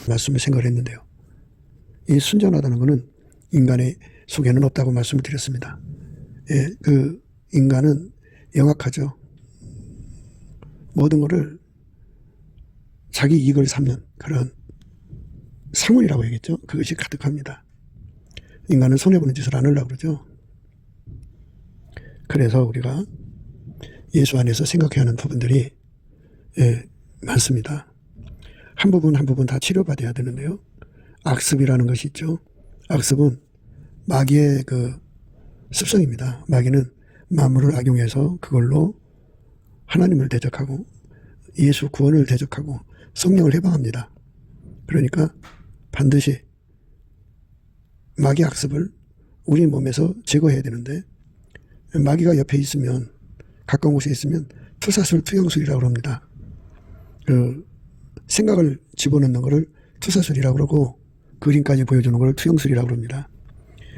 말씀을 생각을 했는데요. 이 순전하다는 것은 인간의 속에는 없다고 말씀을 드렸습니다. 예, 그 인간은 영악하죠. 모든 것을 자기 이익을 삼는 그런 상훈이라고 얘기했죠. 그것이 가득합니다. 인간은 손해보는 짓을 안 하려고 그러죠. 그래서 우리가 예수 안에서 생각해야 하는 부분들이 많습니다. 한 부분 한 부분 다 치료받아야 되는데요. 악습이라는 것이 있죠. 악습은 마귀의 그 습성입니다. 마귀는 만물을 악용해서 그걸로 하나님을 대적하고 예수 구원을 대적하고 성령을 해방합니다. 그러니까 반드시 마귀 악습을 우리 몸에서 제거해야 되는데, 마귀가 옆에 있으면, 가까운 곳에 있으면 투사술 투영술이라고 합니다. 그 생각을 집어넣는 것을 투사술이라고 그러고 그림까지 보여주는 걸 투영술이라고 합니다.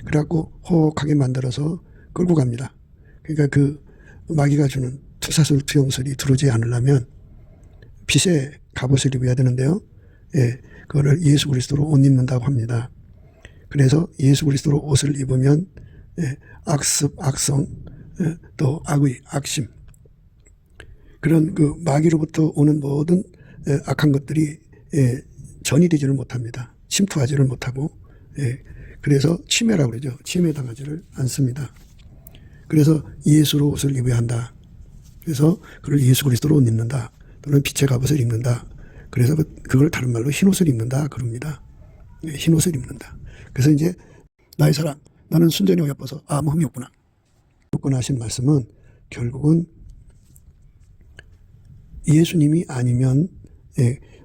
그래갖고 호흡하게 만들어서 끌고 갑니다. 그러니까 그 마귀가 주는 투사술 투영술이 들어오지 않으려면 빛의 갑옷을 입어야 되는데요. 예, 그거를 예수 그리스도로 옷 입는다고 합니다. 그래서 예수 그리스도로 옷을 입으면 악습, 악성, 또 악의, 악심, 그런 그 마귀로부터 오는 모든 악한 것들이 전이 되지를 못합니다. 침투하지를 못하고, 그래서 치매라고 그러죠. 치매당하지를 않습니다. 그래서 예수로 옷을 입어야 한다. 그래서 그걸 예수 그리스도로 옷 입는다. 또는 빛의 갑옷을 입는다. 그래서 그걸 다른 말로 흰옷을 입는다 그럽니다. 흰옷을 입는다. 그래서 이제 나의 사랑, 나는 순전히 어여뻐서 아무 흠이 없구나. 없구나 하신 말씀은 결국은 예수님이 아니면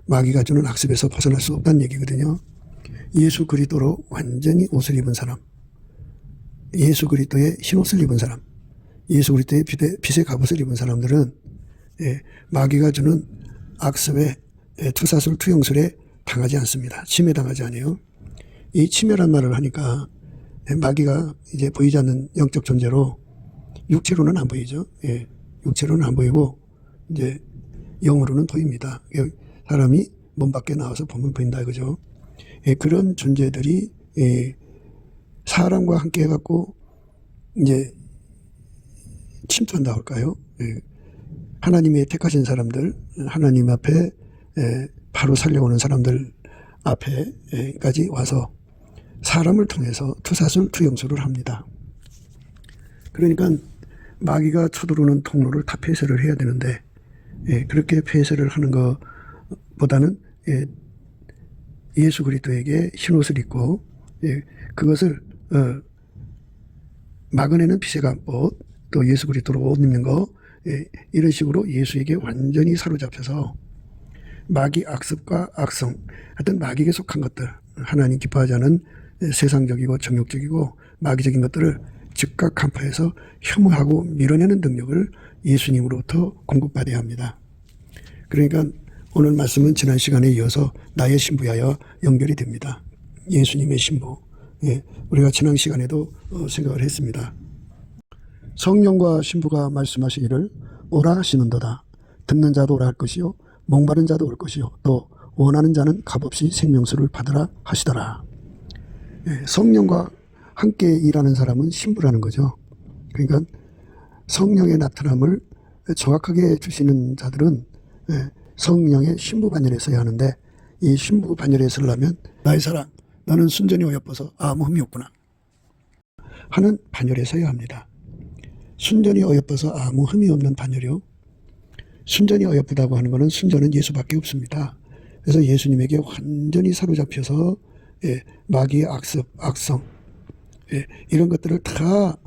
마귀가 주는 악습에서 벗어날 수 없다는 얘기거든요. 예수 그리스도로 완전히 옷을 입은 사람, 예수 그리스도의 흰옷을 입은 사람, 예수 그리스도의 빛의 갑옷을 입은 사람들은 마귀가 주는 악습에 투사술 투영술에 당하지 않습니다. 침해당하지 않아요. 이 침해란 말을 하니까 마귀가 이제 보이지 않는 영적 존재로 육체로는 안 보이죠. 육체로는 안 보이고 이제 영으로는 보입니다. 사람이 몸 밖에 나와서 보면 보인다 이거죠. 그런 존재들이 사람과 함께 해갖고 이제 침투한다 할까요? 하나님의 택하신 사람들, 하나님 앞에 바로 살려오는 사람들 앞에까지 와서 사람을 통해서 투사술 투영술을 합니다. 그러니까 마귀가 쳐들어오는 통로를 다 폐쇄를 해야 되는데, 그렇게 폐쇄를 하는 것보다는 예수 그리스도에게 흰옷을 입고 그것을 막아내는 빛의 갑옷, 또 예수 그리스도로 옷 입는 거, 이런 식으로 예수에게 완전히 사로잡혀서 마귀 악습과 악성, 하여튼 마귀에게 속한 것들, 하나님 기뻐하지 않은 세상적이고 정욕적이고 마귀적인 것들을 즉각 간파해서 혐오하고 밀어내는 능력을 예수님으로부터 공급받아야 합니다. 그러니까 오늘 말씀은 지난 시간에 이어서 나의 신부하여 연결이 됩니다. 예수님의 신부. 우리가 지난 시간에도 생각을 했습니다. 성령과 신부가 말씀하시기를 오라 하시는도다. 듣는 자도 오라 할 것이요 목마른 자도 올 것이요 또 원하는 자는 값없이 생명수를 받으라 하시더라. 성령과 함께 일하는 사람은 신부라는 거죠. 그러니까 성령의 나타남을 정확하게 주시는 자들은 성령의 신부 반열에 서야 하는데, 이 신부 반열에 서려면 나의 사랑, 나는 순전히 어여뻐서 아무 흠이 없구나 하는 반열에 서야 합니다. 순전히 어여뻐서 아무 흠이 없는 반열이요. 순전히 어여쁘다고 하는 것은 순전은 예수밖에 없습니다. 그래서 예수님에게 완전히 사로잡혀서 마귀의 악습, 악성, 이런 것들을 다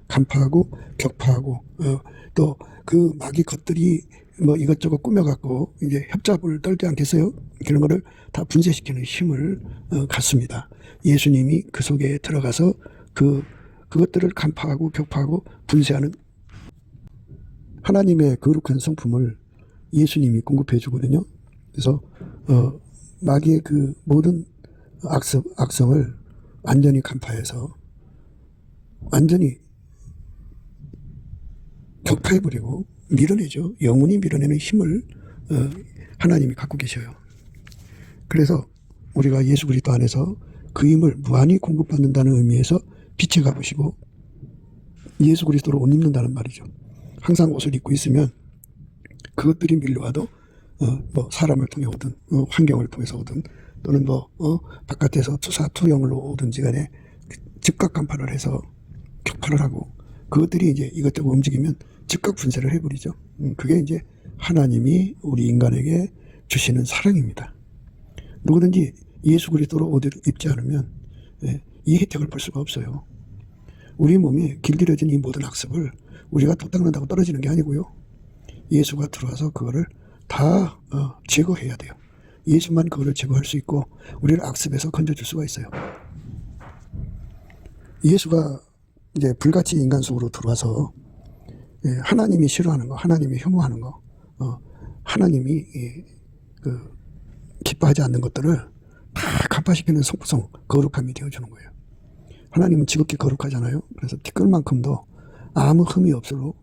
간파하고 격파하고 또 그 마귀 것들이 뭐 이것저것 꾸며갖고 이제 협잡을 떨지 않겠어요? 그런 거를 다 분쇄시키는 힘을 갖습니다. 예수님이 그 속에 들어가서 그것들을 간파하고 격파하고 분쇄하는 하나님의 거룩한 성품을 예수님이 공급해 주거든요. 그래서 마귀의 그 모든 악성을 완전히 간파해서 완전히 격파해버리고 밀어내죠. 영원히 밀어내는 힘을 하나님이 갖고 계셔요. 그래서 우리가 예수 그리스도 안에서 그 힘을 무한히 공급받는다는 의미에서 빛의 갑옷이고 예수 그리스도로 옷 입는다는 말이죠. 항상 옷을 입고 있으면 그것들이 밀려와도 뭐 사람을 통해 오든 환경을 통해서 오든 또는 바깥에서 투사투영으로 오든지 간에 즉각 간파를 해서 격파를 하고 그것들이 이제 이것저것 움직이면 즉각 분쇄를 해버리죠. 그게 이제 하나님이 우리 인간에게 주시는 사랑입니다. 누구든지 예수 그리스도로 옷을 입지 않으면 이 혜택을 볼 수가 없어요. 우리 몸에 길들여진 이 모든 학습을 우리가 또 닦는다고 떨어지는 게 아니고요. 예수가 들어와서 그거를 다 제거해야 돼요. 예수만 그거를 제거할 수 있고 우리를 악습에서 건져줄 수가 있어요. 예수가 이제 불같이 인간 속으로 들어와서 하나님이 싫어하는 거, 하나님이 혐오하는 거, 하나님이 기뻐하지 않는 것들을 다 간파시키는 성부성, 거룩함이 되어주는 거예요. 하나님은 지극히 거룩하잖아요. 그래서 티끌만큼도 아무 흠이 없도록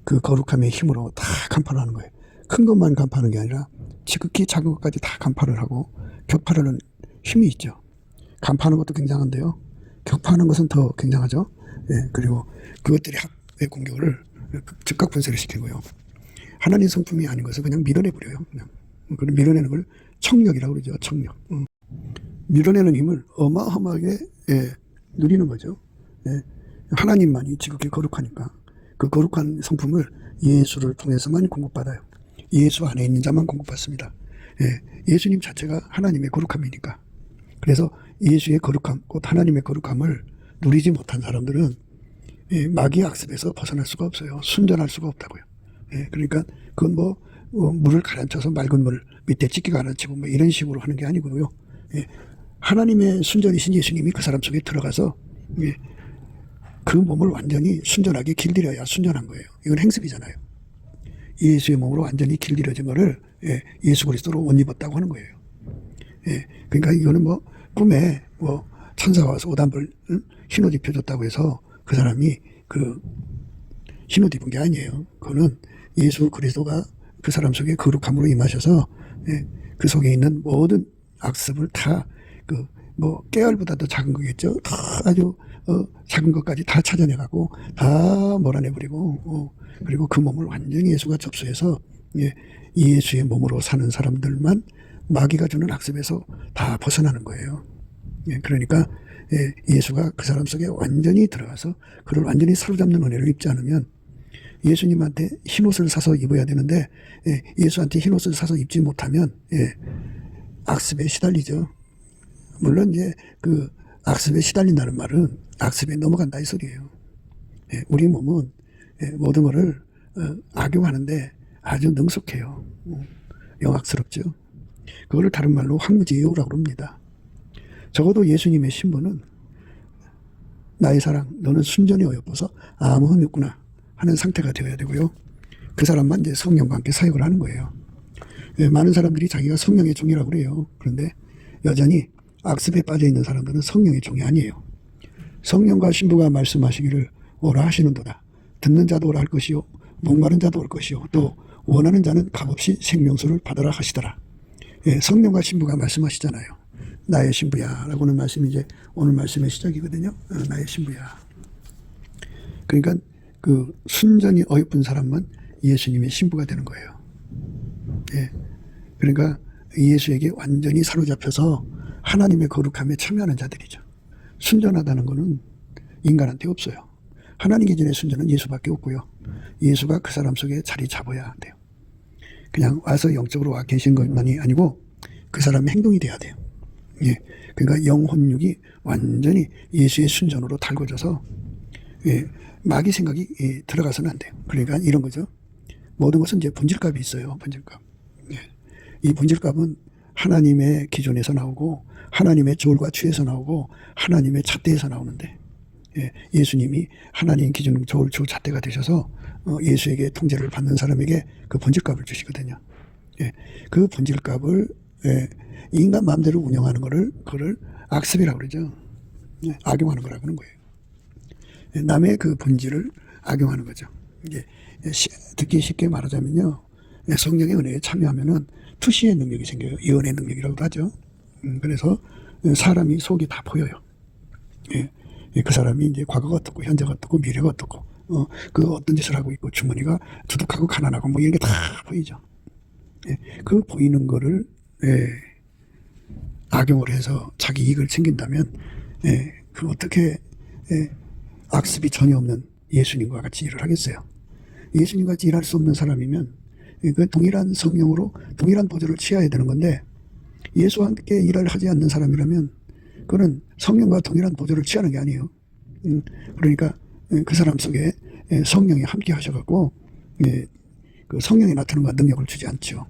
그 거룩함의 힘으로 다 간파를 하는 거예요. 큰 것만 간파하는 게 아니라 지극히 작은 것까지 다 간파를 하고 격파하는 힘이 있죠. 간파하는 것도 굉장한데요. 격파하는 것은 더 굉장하죠. 그리고 그것들이 합의 공격을 즉각 분쇄를 시키고요. 하나님 성품이 아닌 것을 그냥 밀어내버려요. 그냥. 그걸 밀어내는 걸 청력이라고 그러죠. 청력. 밀어내는 힘을 어마어마하게 누리는 거죠. 하나님만이 지극히 거룩하니까 그 거룩한 성품을 예수를 통해서만 공급받아요. 예수 안에 있는 자만 공급받습니다. 예수님 자체가 하나님의 거룩함이니까. 그래서 예수의 거룩함, 곧 하나님의 거룩함을 누리지 못한 사람들은 마귀의 악습에서 벗어날 수가 없어요. 순전할 수가 없다고요. 그러니까 그건 물을 가라앉혀서 맑은 물 밑에 찢기 가라앉히고 이런 식으로 하는 게 아니고요. 하나님의 순전이신 예수님이 그 사람 속에 들어가서 그 몸을 완전히 순전하게 길들여야 순전한 거예요. 이건 행습이잖아요. 예수의 몸으로 완전히 길들여진 거를 예수 그리스도로 옷 입었다고 하는 거예요. 그러니까 이거는 꿈에 천사가 와서 옷한벌 흰옷 입혀줬다고 해서 그 사람이 그 흰옷 입은 게 아니에요. 그거는 예수 그리스도가 그 사람 속에 거룩함으로 임하셔서 그 속에 있는 모든 악습을 다 깨알보다 더 작은 거겠죠. 다 아주 작은 것까지 다 찾아내가고 다 몰아내버리고 그리고 그 몸을 완전히 예수가 접수해서 예수의 몸으로 사는 사람들만 마귀가 주는 악습에서 다 벗어나는 거예요. 그러니까 예수가 그 사람 속에 완전히 들어가서 그를 완전히 사로잡는 은혜를 입지 않으면 예수님한테 흰옷을 사서 입어야 되는데 예수한테 흰옷을 사서 입지 못하면 악습에 시달리죠. 물론 이제 그 악습에 시달린다는 말은 악습에 넘어간다 이 소리예요. 우리 몸은 모든 것을 악용하는데 아주 능숙해요. 영악스럽죠. 그거를 다른 말로 황무지유라고 합니다. 적어도 예수님의 신분은 나의 사랑, 너는 순전히 어여뻐서 아무 흠이 없구나 하는 상태가 되어야 되고요. 그 사람만 이제 성령과 함께 사역을 하는 거예요. 많은 사람들이 자기가 성령의 종이라고 그래요. 그런데 여전히 악습에 빠져 있는 사람들은 성령의 종이 아니에요. 성령과 신부가 말씀하시기를 오라 하시는도다. 듣는 자도 오라 할 것이요, 목마른 자도 올 것이요, 또 원하는 자는 값없이 생명수를 받으라 하시더라. 성령과 신부가 말씀하시잖아요. 나의 신부야 라고는 말씀이 이제 오늘 말씀의 시작이거든요. 나의 신부야. 그러니까 그 순전히 어여쁜 사람만 예수님의 신부가 되는 거예요. 그러니까 예수에게 완전히 사로잡혀서 하나님의 거룩함에 참여하는 자들이죠. 순전하다는 것은 인간한테 없어요. 하나님 기준의 순전은 예수밖에 없고요. 예수가 그 사람 속에 자리 잡아야 돼요. 그냥 와서 영적으로 와 계신 것만이 아니고 그 사람의 행동이 돼야 돼요. 그러니까 영혼육이 완전히 예수의 순전으로 달궈져서 마귀 생각이 들어가서는 안 돼요. 그러니까 이런 거죠. 모든 것은 이제 본질값이 있어요. 본질값. 이 본질값은 하나님의 기존에서 나오고 하나님의 조울과 취에서 나오고 하나님의 잣대에서 나오는데 예수님이 하나님 기준 조울 주 잣대가 되셔서 예수에게 통제를 받는 사람에게 그 본질값을 주시거든요. 그 본질값을 인간 마음대로 운영하는 그거를 악습이라고 그러죠. 악용하는 거라고 하는 거예요. 남의 그 본질을 악용하는 거죠. 이게 듣기 쉽게 말하자면요. 성령의 은혜에 참여하면은 투시의 능력이 생겨요. 예언의 능력이라고 하죠. 그래서 사람이 속이 다 보여요. 예. 그 사람이 이제 과거가 어떻고 현재가 어떻고 미래가 어떻고 그 어떤 짓을 하고 있고 주머니가 두둑하고 가난하고 뭐 이런 게 다 보이죠. 예. 그 보이는 거를 악용을 해서 자기 이익을 챙긴다면 그 어떻게 악습이 전혀 없는 예수님과 같이 일을 하겠어요. 예수님과 같이 일할 수 없는 사람이면 그 동일한 성령으로 동일한 보조를 취해야 되는 건데 예수와 함께 일을 하지 않는 사람이라면 그는 성령과 동일한 보조를 취하는 게 아니에요. 그러니까 그 사람 속에 성령이 함께 하셔갖고 그 성령이 나타나는 능력을 주지 않죠.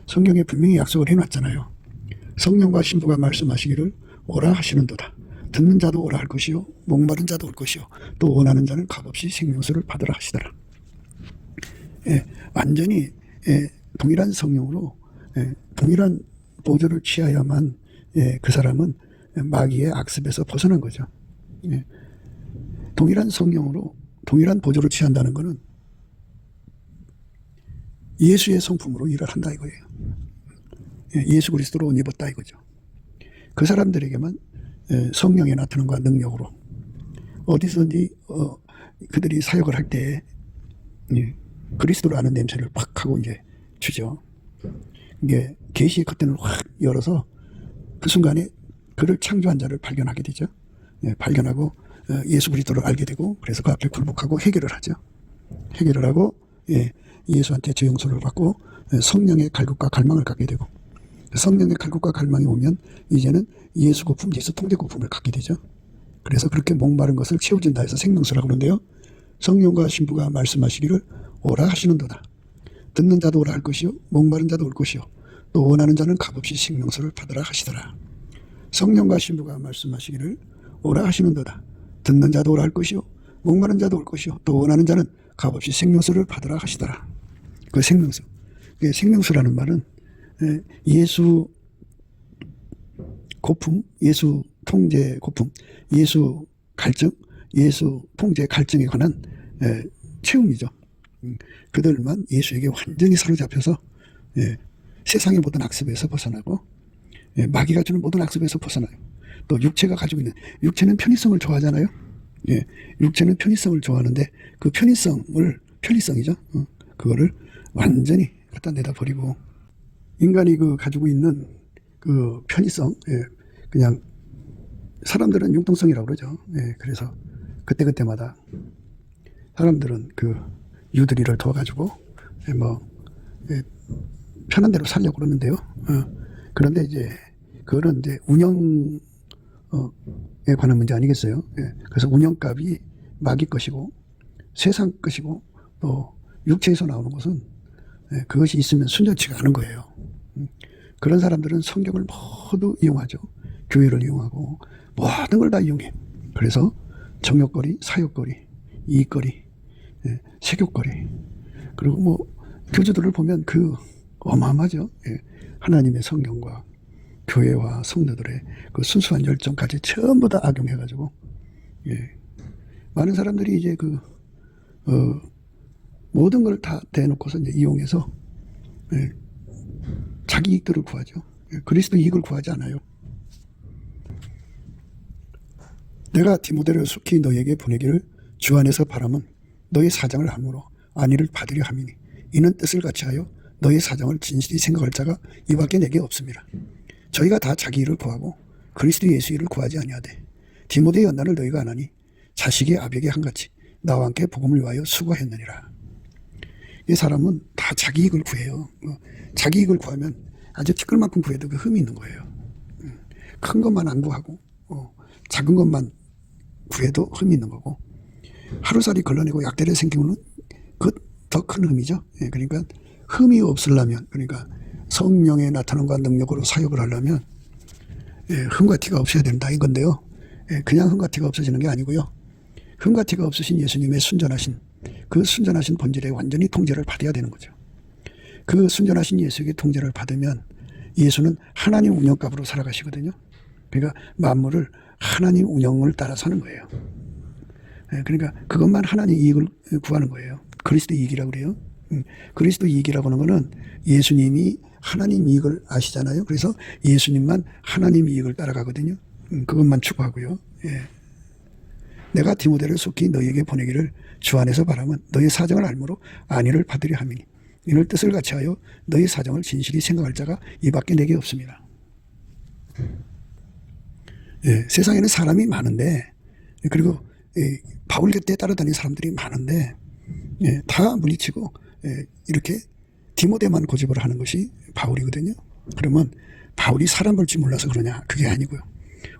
성경에 분명히 약속을 해놨잖아요. 성령과 신부가 말씀하시기를 오라 하시는도다. 듣는 자도 오라 할 것이요 목마른 자도 올 것이요 또 원하는 자는 값없이 생명수를 받으라 하시더라. 완전히 동일한 성령으로 동일한 보조를 취하야만 그 사람은 마귀의 악습에서 벗어난 거죠. 동일한 성령으로 동일한 보조를 취한다는 것은 예수의 성품으로 일을 한다 이거예요. 예수 그리스도로 옷 입었다 이거죠. 그 사람들에게만 성령의 나타남과 능력으로 어디서든지 그들이 사역을 할 때 그리스도를 아는 냄새를 팍 하고 이제 주죠. 이게 계시의 겉대를 확 열어서 그 순간에 그를 창조한 자를 발견하게 되죠. 발견하고 예수 그리스도를 알게 되고 그래서 그 앞에 굴복하고 해결을 하죠. 해결을 하고 예수한테 죄용서를 받고 성령의 갈급과 갈망을 갖게 되고 성령의 갈급과 갈망이 오면 이제는 예수 거품, 예수 통제 거품을 갖게 되죠. 그래서 그렇게 목마른 것을 채워준다 해서 생명수라고 그러는데요. 성령과 신부가 말씀하시기를 오라 하시는도다. 듣는 자도 오라 할 것이요 목마른 자도 올 것이요 또 원하는 자는 값없이 생명수를 받으라 하시더라. 성령과 신부가 말씀하시기를 오라 하시는도다. 듣는 자도 오라 할 것이요 목마른 자도 올 것이요 또 원하는 자는 값없이 생명수를 받으라 하시더라. 그 생명수. 생명수라는 말은 예수 고품, 예수 통제 고품, 예수 갈증, 예수 통제 갈증에 관한 체험이죠. 그들만 예수에게 완전히 사로잡혀서 세상의 모든 악습에서 벗어나고 마귀가 주는 모든 악습에서 벗어나요. 또 육체가 가지고 있는 육체는 편의성을 좋아하잖아요. 육체는 편의성을 좋아하는데 그 편의성이죠. 그거를 완전히 갖다 내다 버리고 인간이 그 가지고 있는 그 편의성, 그냥 사람들은 융통성이라고 그러죠. 그래서 그때마다 사람들은 그 유두리를 둬가지고 편한 대로 살려고 그러는데요. 그런데 이제 그거는 이제 운영에 관한 문제 아니겠어요? 그래서 운영값이 마귀 것이고 세상 것이고 또 육체에서 나오는 것은 그것이 있으면 순전치가 않은 거예요. 그런 사람들은 성경을 모두 이용하죠. 교회를 이용하고 모든 걸 다 이용해. 그래서 정욕거리, 사욕거리, 이익거리, 색욕거리 그리고 뭐 교주들을 보면 그 어마어마하죠. 하나님의 성경과 교회와 성도들의 그 순수한 열정까지 전부 다 악용해가지고 많은 사람들이 이제 그 모든 걸 다 대놓고서 이제 이용해서 자기 이익들을 구하죠. 그리스도 이익을 구하지 않아요. 내가 디모데를 속히 너에게 보내기를 주 안에서 바람은 너의 사정을 함으로 안위를 받으려 함이니 이는 뜻을 같이하여 너의 사정을 진실히 생각할 자가 이밖에 내게 없습니다. 저희가 다 자기 일을 구하고 그리스도 예수 일을 구하지 아니하되 디모데의 연단을 너희가 안 하니 자식이 아비에게 한같이 나와 함께 복음을 위하여 수고했느니라. 이 사람은 다 자기 이익을 구해요. 자기 이익을 구하면 아주 티끌만큼 구해도 그 흠이 있는 거예요. 큰 것만 안 구하고 작은 것만 구해도 흠이 있는 거고 하루살이 걸러내고 약대를 생기면 그 더 큰 흠이죠. 그러니까 흠이 없으려면 그러니까 성령의 나타남과 능력으로 사역을 하려면 흠과 티가 없어야 된다 이건데요. 그냥 흠과 티가 없어지는 게 아니고요. 흠과 티가 없으신 예수님의 순전하신 그 순전하신 본질에 완전히 통제를 받아야 되는 거죠. 그 순전하신 예수에게 통제를 받으면 예수는 하나님 운영값으로 살아가시거든요. 그러니까 만물을 하나님 운영을 따라 사는 거예요. 그러니까 그것만 하나님 이익을 구하는 거예요. 그리스도 이익이라고 그래요. 그리스도 이익이라고 하는 거는 예수님이 하나님 이익을 아시잖아요. 그래서 예수님만 하나님 이익을 따라가거든요. 그것만 추구하고요. 예. 내가 디모데를 속히 너희에게 보내기를 주 안에서 바라면 너희 사정을 알므로 안위를 받으려 함이니 이를 뜻을 같이하여 너희 사정을 진실히 생각할 자가 이밖에 내게 없습니다. 예, 세상에는 사람이 많은데 그리고 바울 곁에 따라다니는 사람들이 많은데 다 물리치고 이렇게 디모데만 고집을 하는 것이 바울이거든요. 그러면 바울이 사람 볼 줄 몰라서 그러냐? 그게 아니고요.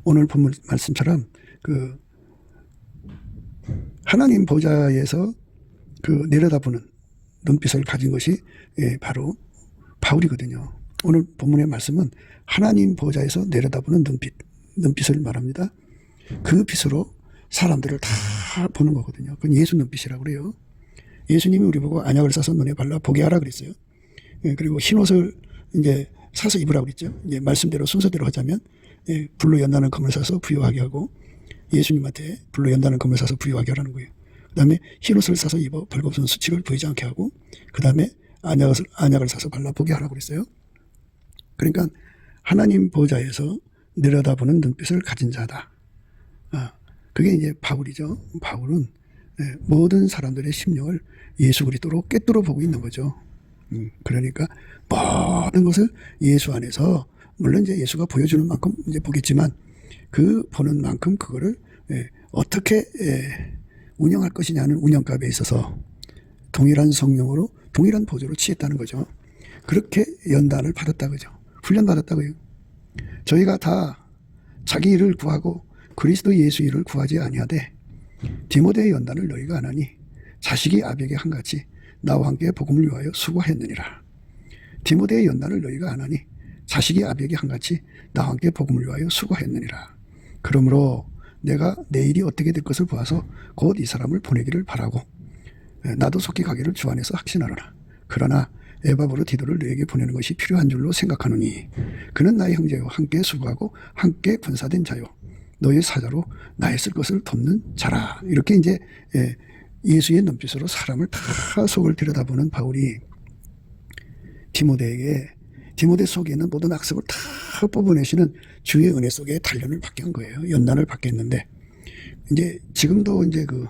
오늘 본문 말씀처럼 그 하나님 보좌에서 그 내려다보는 눈빛을 가진 것이 바로 바울이거든요. 오늘 본문의 말씀은 하나님 보좌에서 내려다보는 눈빛을 말합니다. 그 빛으로 사람들을 다 보는 거거든요. 그건 예수 눈빛이라고 그래요. 예수님이 우리 보고 안약을 싸서 눈에 발라 보게 하라 그랬어요. 그리고 흰 옷을 이제 사서 입으라고 그랬죠. 이제 말씀대로 순서대로 하자면 불로 연다는 검을 사서 부유하게 하고 예수님한테 불로 연다는 검을 사서 부유하게 하라는 거예요. 그 다음에 흰 옷을 사서 입어 벌거벗은 수치를 보이지 않게 하고 그 다음에 안약을 사서 발라보게 하라고 그랬어요. 그러니까 하나님 보좌에서 내려다보는 눈빛을 가진 자다. 그게 이제 바울이죠. 바울은 모든 사람들의 심령을 예수 그리스도로 꿰뚫어 보고 있는 거죠. 그러니까 모든 것을 예수 안에서 물론 이제 예수가 보여주는 만큼 이제 보겠지만 그 보는 만큼 그거를 어떻게 운영할 것이냐는 운영값에 있어서 동일한 성령으로 동일한 보조로 취했다는 거죠. 그렇게 연단을 받았다 그죠. 훈련 받았다고요. 저희가 다 자기 일을 구하고 그리스도 예수 일을 구하지 아니하되 디모데의 연단을 너희가 안 하니 자식이 아비에게 한같이 나와 함께 복음을 위하여 수고했느니라. 디모데의 연단을 너희가 안 하니 자식이 아비에게 한같이 나와 함께 복음을 위하여 수고했느니라. 그러므로 내가 내 일이 어떻게 될 것을 보아서 곧 이 사람을 보내기를 바라고 나도 속히 가기를 주 안에서 확신하노라. 그러나 에바브로 디도를 너에게 보내는 것이 필요한 줄로 생각하노니 그는 나의 형제요 함께 수고하고 함께 군사된 자요 너의 사자로 나의 쓸 것을 돕는 자라. 이렇게 이제 예수의 눈빛으로 사람을 다 속을 들여다보는 바울이 디모데 속에 있는 모든 악습을 다 뽑아내시는 주의 은혜 속에 단련을 받게 한 거예요. 연단을 받게 했는데 이제 지금도 이제 그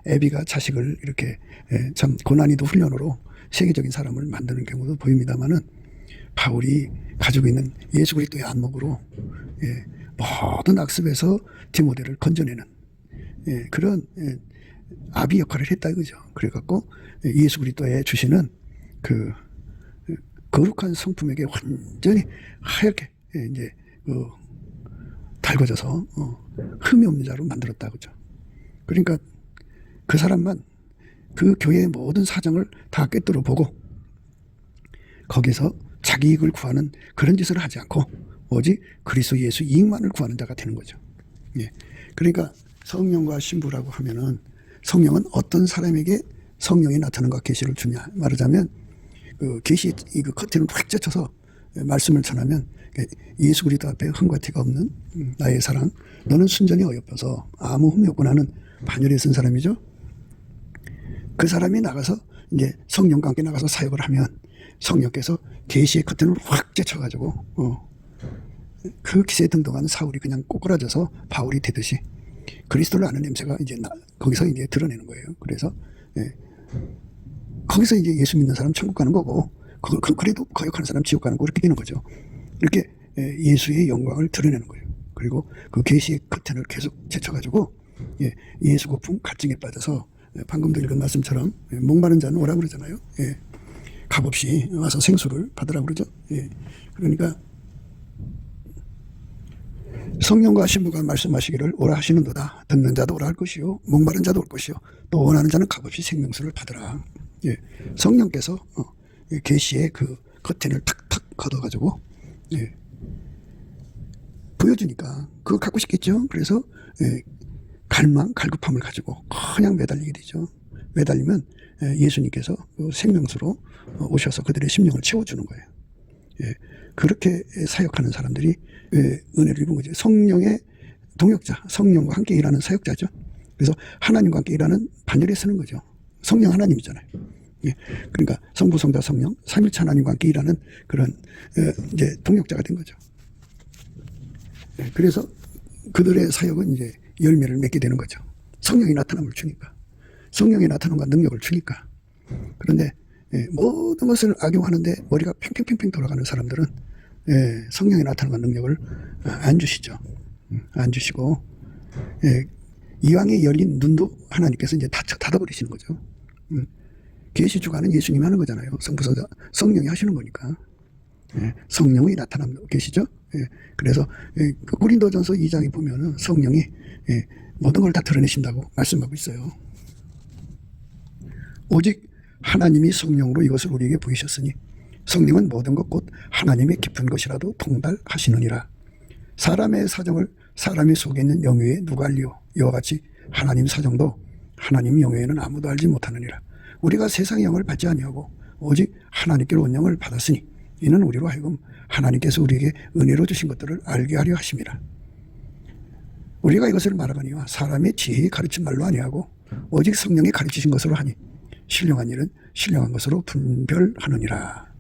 애비가 자식을 이렇게 참 고난이도 훈련으로 세계적인 사람을 만드는 경우도 보입니다만은 바울이 가지고 있는 예수 그리스도의 안목으로 모든 악습에서 디모데를 건져내는 그런 아비 역할을 했다 이거죠. 그래갖고 예수 그리스도에 주시는 그 거룩한 성품에게 완전히 하얗게 이제 달궈져서 흠이 없는 자로 만들었다 그죠. 그러니까 그 사람만 그 교회의 모든 사정을 다 꿰뚫어 보고 거기서 자기 이익을 구하는 그런 짓을 하지 않고 오직 그리스도 예수 이익만을 구하는 자가 되는 거죠. 그러니까 성령과 신부라고 하면은 성령은 어떤 사람에게 성령이 나타난과 계시를 주냐 말하자면 그 계시 그 커튼을 확 젖혀서 말씀을 전하면 예수 그리스도 앞에 흠과 티가 없는 나의 사랑 너는 순전히 어여뻐서 아무 흠이 없구나 하는 반열에 쓴 사람이죠. 그 사람이 나가서 이제 성령과 함께 나가서 사역을 하면 성령께서 계시의 커튼을 확 젖혀가지고 그 기세에 등등한 사울이 그냥 꼬꾸라져서 바울이 되듯이 그리스도를 아는 냄새가 이제 거기서 이제 드러내는 거예요. 그래서 거기서 이제 예수 믿는 사람 천국 가는 거고 그래도 거역하는 사람 지옥 가는 거 이렇게 되는 거죠. 이렇게 예수의 영광을 드러내는 거예요. 그리고 그 계시의 커튼을 계속 제쳐가지고 예수 고품 갈증에 빠져서 방금도 읽은 말씀처럼 목마른 자는 오라 그러잖아요. 값없이 와서 생수를 받으라고 그러죠. 그러니까 성령과 신부가 말씀하시기를 오라 하시는도다. 듣는 자도 오라 할 것이요 목마른 자도 올 것이요 또 원하는 자는 값없이 생명수를 받으라. 성령께서 계시의 그 커튼을 탁탁 걷어가지고 보여주니까 그거 갖고 싶겠죠. 그래서 갈급함을 가지고 그냥 매달리게 되죠. 매달리면 예수님께서 그 생명수로 오셔서 그들의 심령을 채워주는 거예요. 그렇게 사역하는 사람들이 은혜를 입은 거죠. 성령의 동역자, 성령과 함께 일하는 사역자죠. 그래서 하나님과 함께 일하는 반열에 서는 거죠. 성령 하나님이잖아요. 예. 그러니까 성부, 성자, 성령, 삼일체 하나님과 함께 일하는 그런 이제 동역자가 된 거죠. 예. 그래서 그들의 사역은 이제 열매를 맺게 되는 거죠. 성령이 나타남을 주니까. 성령이 나타남과 능력을 주니까. 그런데 모든 것을 악용하는데 머리가 팽팽팽팽 돌아가는 사람들은 성령이 나타남과 능력을 안 주시죠. 안 주시고 이왕에 열린 눈도 하나님께서 이제 닫아버리시는 거죠. 계시 주관은 예수님이 하는 거잖아요. 성부, 성자, 성령이 하시는 거니까. 성령이 나타나는 계시죠. 그래서 그 고린도전서 2장에 보면은 성령이 모든 걸 다 드러내신다고 말씀하고 있어요. 오직 하나님이 성령으로 이것을 우리에게 보이셨으니 성령은 모든 것 곧 하나님의 깊은 것이라도 통달하시느니라. 사람의 사정을 사람의 속에 있는 영예에 누가 알리오? 이와 같이 하나님 사정도 하나님 영예에는 아무도 알지 못하느니라. 우리가 세상의 영을 받지 아니하고 오직 하나님께로 온 영을 받았으니 이는 우리로 하여금 하나님께서 우리에게 은혜로 주신 것들을 알게 하려 하심이라. 우리가 이것을 말하거니와 사람의 지혜에 가르친 말로 아니하고 오직 성령이 가르치신 것으로 하니 신령한 일은 신령한 것으로 분별하느니라.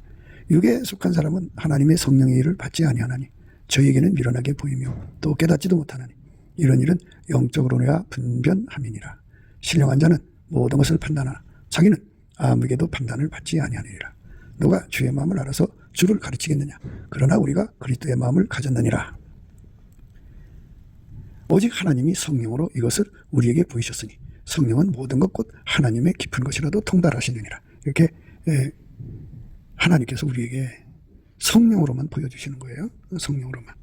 육에 속한 사람은 하나님의 성령의 일을 받지 아니하나니 저에게는 미련하게 보이며 또 깨닫지도 못하나니 이런 일은 영적으로내야 분변함이니라. 신령한 자는 모든 것을 판단하나 자기는 아무에게도 판단을 받지 아니하느니라. 누가 주의 마음을 알아서 주를 가르치겠느냐? 그러나 우리가 그리스도의 마음을 가졌느니라. 오직 하나님이 성령으로 이것을 우리에게 보이셨으니 성령은 모든 것 곧 하나님의 깊은 것이라도 통달하시느니라. 이렇게 하나님께서 우리에게 성령으로만 보여주시는 거예요. 성령으로만.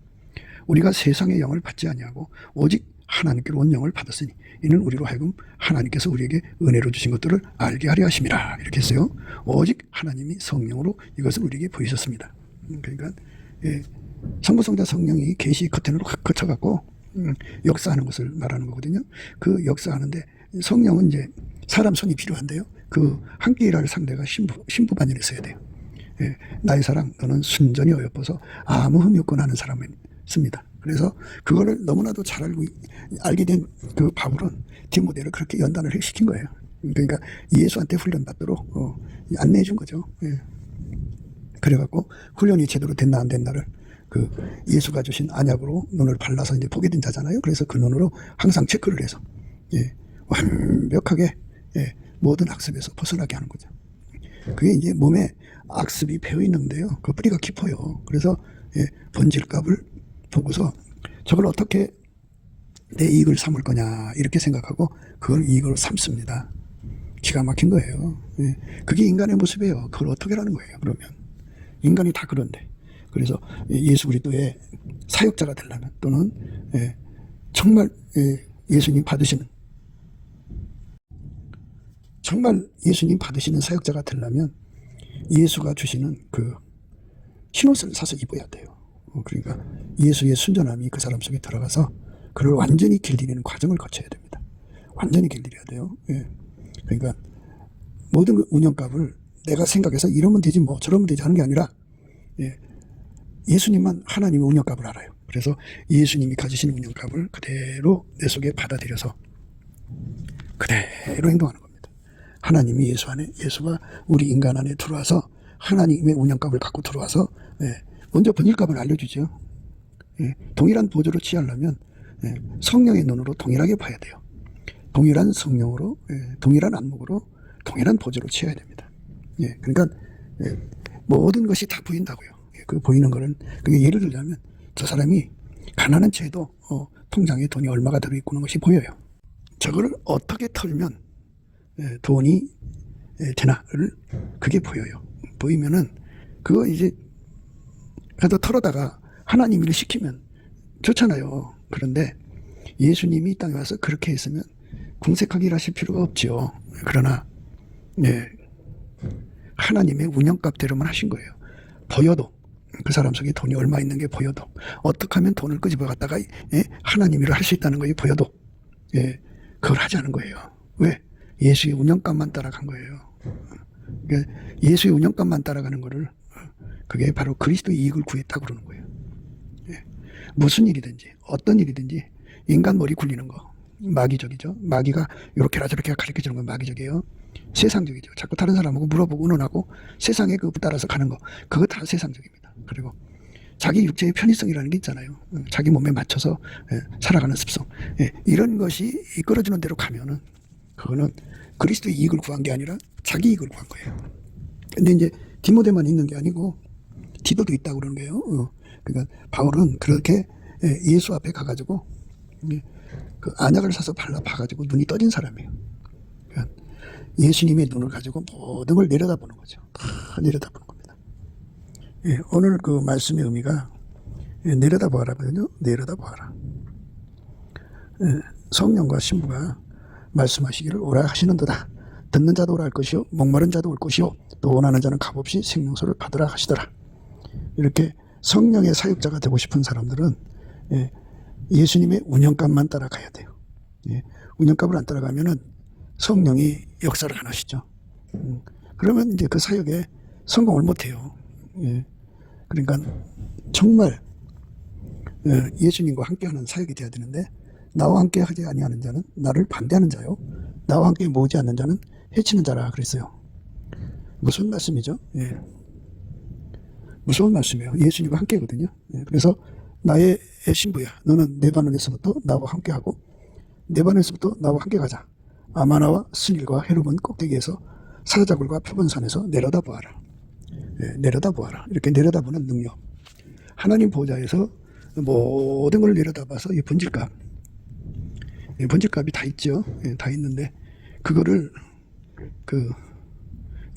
우리가 세상의 영을 받지 아니하고 오직 하나님께로 온 영을 받았으니 이는 우리로 하여금 하나님께서 우리에게 은혜로 주신 것들을 알게 하려 하심이라. 이렇게 했어요. 오직 하나님이 성령으로 이것을 우리에게 보이셨습니다. 그러니까 성부, 성자, 성령이 계시 커튼으로 거쳐갖고 역사하는 것을 말하는 거거든요. 그 역사하는데 성령은 이제 사람 손이 필요한데요. 그 함께 일할 상대가 신부반열에 서야 돼요. 나의 사랑 너는 순전히 어여뻐서 아무 흠이 없고 하는 사람을 씁니다. 그래서 그거를 너무나도 잘 알게 된 그 바울은 디모데를 그렇게 연단을 시킨 거예요. 그러니까 예수한테 훈련받도록 안내해 준 거죠. 그래갖고 훈련이 제대로 됐나 안 됐나를 그 예수가 주신 안약으로 눈을 발라서 이제 보게 된 자잖아요. 그래서 그 눈으로 항상 체크를 해서 완벽하게 모든 악습에서 벗어나게 하는 거죠. 그게 이제 몸에 악습이 배어 있는데요. 그 뿌리가 깊어요. 그래서 번질갑을 보고서 저걸 어떻게 내 이익을 삼을 거냐 이렇게 생각하고 그걸 이익으로 삼습니다. 기가 막힌 거예요. 그게 인간의 모습이에요. 그걸 어떻게 하는 거예요. 그러면 인간이 다 그런데. 그래서 예수 그리스도의 사역자가 되려면 또는 정말 예수님 받으시는 사역자가 되려면 예수가 주시는 그 흰옷을 사서 입어야 돼요. 그러니까 예수의 순전함이 그 사람 속에 들어가서 그를 완전히 길들이는 과정을 거쳐야 됩니다. 완전히 길들여야 돼요. 그러니까 모든 그 운영값을 내가 생각해서 이러면 되지 뭐 저러면 되지 하는 게 아니라 예수님만 하나님의 운영값을 알아요. 그래서 예수님이 가지신 운영값을 그대로 내 속에 받아들여서 그대로 행동하는 겁니다. 하나님이 예수 안에, 예수가 우리 인간 안에 들어와서 하나님의 운영값을 갖고 들어와서 먼저 번일값을 알려주죠. 동일한 보조로 취하려면 성령의 눈으로 동일하게 봐야 돼요. 동일한 성령으로, 동일한 안목으로, 동일한 보조로 취해야 됩니다. 그러니까 모든 것이 다 보인다고요. 그 보이는 거는 그게 예를 들자면 저 사람이 가난한 채도 통장에 돈이 얼마가 들어있고 하는 것이 보여요. 저거를 어떻게 털면 돈이 되나를 그게 보여요. 보이면은 그거 이제 그래도 털어다가 하나님 일을 시키면 좋잖아요. 그런데 예수님이 이 땅에 와서 그렇게 했으면 궁색하게 일하실 필요가 없죠. 그러나 하나님의 운영값대로만 하신 거예요. 보여도 그 사람 속에 돈이 얼마 있는 게 보여도 어떻게 하면 돈을 끄집어 갖다가 하나님 일을 할 수 있다는 것이 보여도 그걸 하지 않은 거예요. 왜? 예수의 운영값만 따라간 거예요. 그러니까 예수의 운영값만 따라가는 거를 그게 바로 그리스도의 이익을 구했다고 그러는 거예요. 무슨 일이든지 어떤 일이든지 인간 머리 굴리는 거 마귀적이죠. 마귀가 이렇게라 저렇게 가르쳐 주는 건 마귀적이에요. 세상적이죠. 자꾸 다른 사람하고 물어보고 의논하고 세상에 그 따라서 가는 거, 그거 다 세상적입니다. 그리고 자기 육체의 편의성이라는 게 있잖아요. 자기 몸에 맞춰서 살아가는 습성. 이런 것이 이끌어주는 대로 가면은 그거는 그리스도의 이익을 구한 게 아니라 자기 이익을 구한 거예요. 근데 이제 디모데만 있는 게 아니고 디도도 있다고 그러는 거예요. 그러니까 바울은 그렇게 예수 앞에 가가지고 그 안약을 사서 봐가지고 눈이 떠진 사람이에요. 그러니까 예수님의 눈을 가지고 모든 걸 내려다보는 거죠. 다 내려다보는 겁니다. 오늘 그 말씀의 의미가 내려다보아라거든요. 내려다보아라. 성령과 신부가 말씀하시기를 오라 하시는도다. 듣는 자도 오라 할 것이요 목마른 자도 올 것이요 또 원하는 자는 값없이 생명수를 받으라 하시더라. 이렇게 성령의 사역자가 되고 싶은 사람들은 예수님의 운영값만 따라가야 돼요. 운영값을 안 따라가면은 성령이 역사를 안 하시죠. 그러면 이제 그 사역에 성공을 못 해요. 그러니까 정말 예수님과 함께하는 사역이 돼야 되는데 나와 함께 하지 아니하는 자는 나를 반대하는 자요 나와 함께 모으지 않는 자는 해치는 자라 그랬어요. 무슨 말씀이죠? 무서운 말씀이에요. 예수님과 함께거든요. 그래서 나의 신부야, 너는 네바논에서부터 나와 함께하고 네바논에서부터 나와 함께 가자. 아마나와 스닐과 헤르몬 꼭대기에서 사자굴과 표본산에서 내려다보아라. 내려다보아라. 이렇게 내려다보는 능력. 하나님 보좌에서 모든 걸 내려다봐서 이 본질값, 본질값이 다 있죠. 다 있는데 그거를